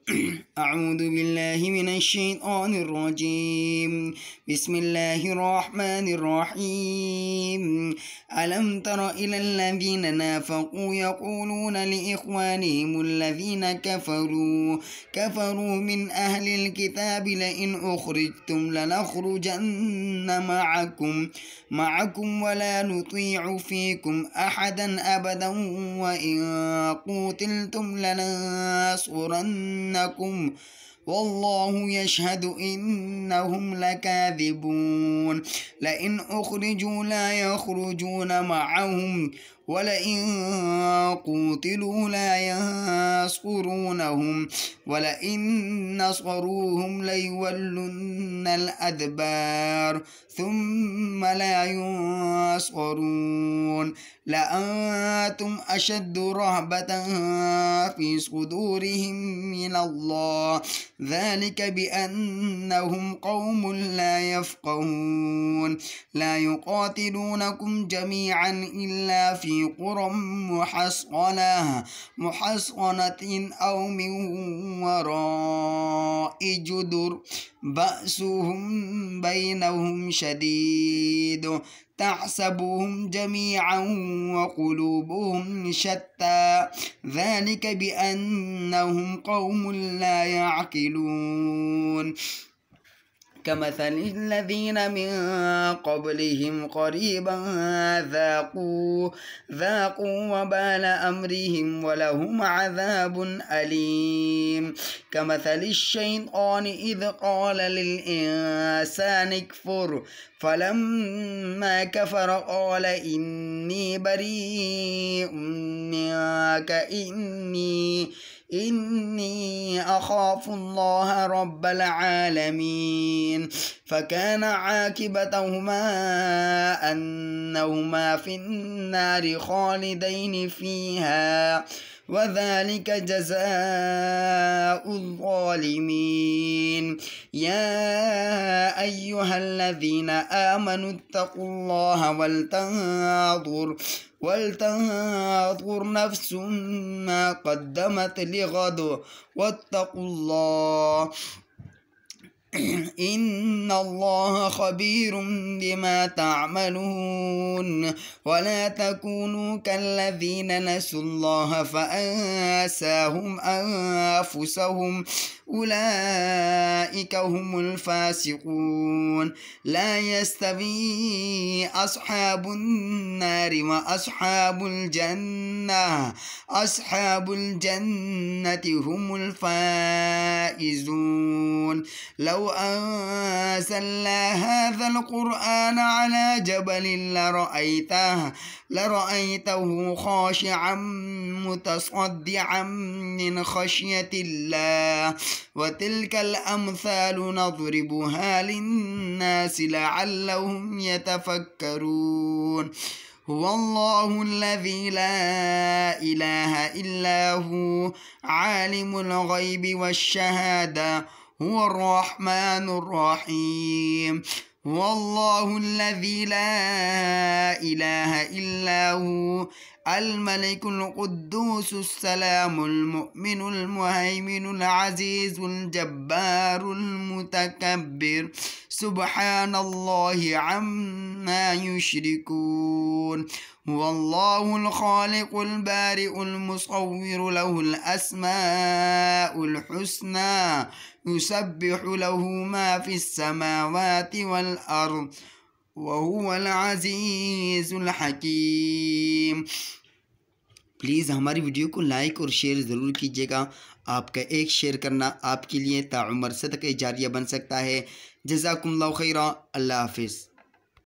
أعوذ بالله من الشيطان الرجيم بسم الله الرحمن الرحيم ألم تر إلى الذين نافقوا يقولون لإخوانهم الذين كفروا من أهل الكتاب لئن أخرجتم لنخرجن معكم ولا نطيع فيكم أحدا أبدا وإن قوتلتم لننصرنكم والله يشهد إنهم لكاذبون لئن أخرجوا لا يخرجون معهم ولئن قوتلوا لا ينصرونهم ولئن نصروهم ليولن الأدبار ثم لا ينصرون لأنتم أشد رهبة في صدورهم من الله ذلك بأنهم قوم لا يفقهون لا يقاتلونكم جميعا إلا في قرى محصنة أو من وراء جدر بأسهم بينهم شديد تحسبهم جميعا وقلوبهم شتى ذلك بأنهم قوم لا يعقلون كمثل الذين من قبلهم قريبا ذاقوا وبال أمرهم ولهم عذاب أليم كمثل الشيطان إذ قال للإنسان اكفر فلما كفر قال إني بريء منك إني أخاف الله رب العالمين فكان عاقبتهما أنهما في النار خالدين فيها وذلك جزاء الظالمين يا أيها الذين آمنوا اتقوا الله ولتنظر نفس ما قدمت لغد واتقوا الله إن الله خبير بما تعملون ولا تكونوا كالذين نسوا الله فأنساهم أنفسهم أولئك هم الفاسقون لا يستوي أصحاب النار وأصحاب الجنة هم الفائزون لو أنزلنا هذا القرآن على جبل لرأيته خاشعا متصدعا من خشية الله وتلك الأمثال نضربها للناس لعلهم يتفكرون هو الله الذي لا إله إلا هو عالم الغيب والشهادة هو الرحمن الرحيم هو الله الذي لا إله إلا هو الملك القدوس السلام المؤمن المهيمن العزيز الجبار المتكبر سبحان الله عما يشركون هو الله الخالق البارئ المصور له الأسماء الحسنى يسبح له ما في السماوات والأرض وهو العزيز الحكيम। प्लीज़ हमारी वीडियो को लाइक और शेयर ज़रूर कीजिएगा। आपका एक शेयर करना आपके लिए ताउम्र सदक़ा जारिया बन सकता है। जज़ाकुमुल्लाहु खैरा। अल्लाह हाफ़िज़।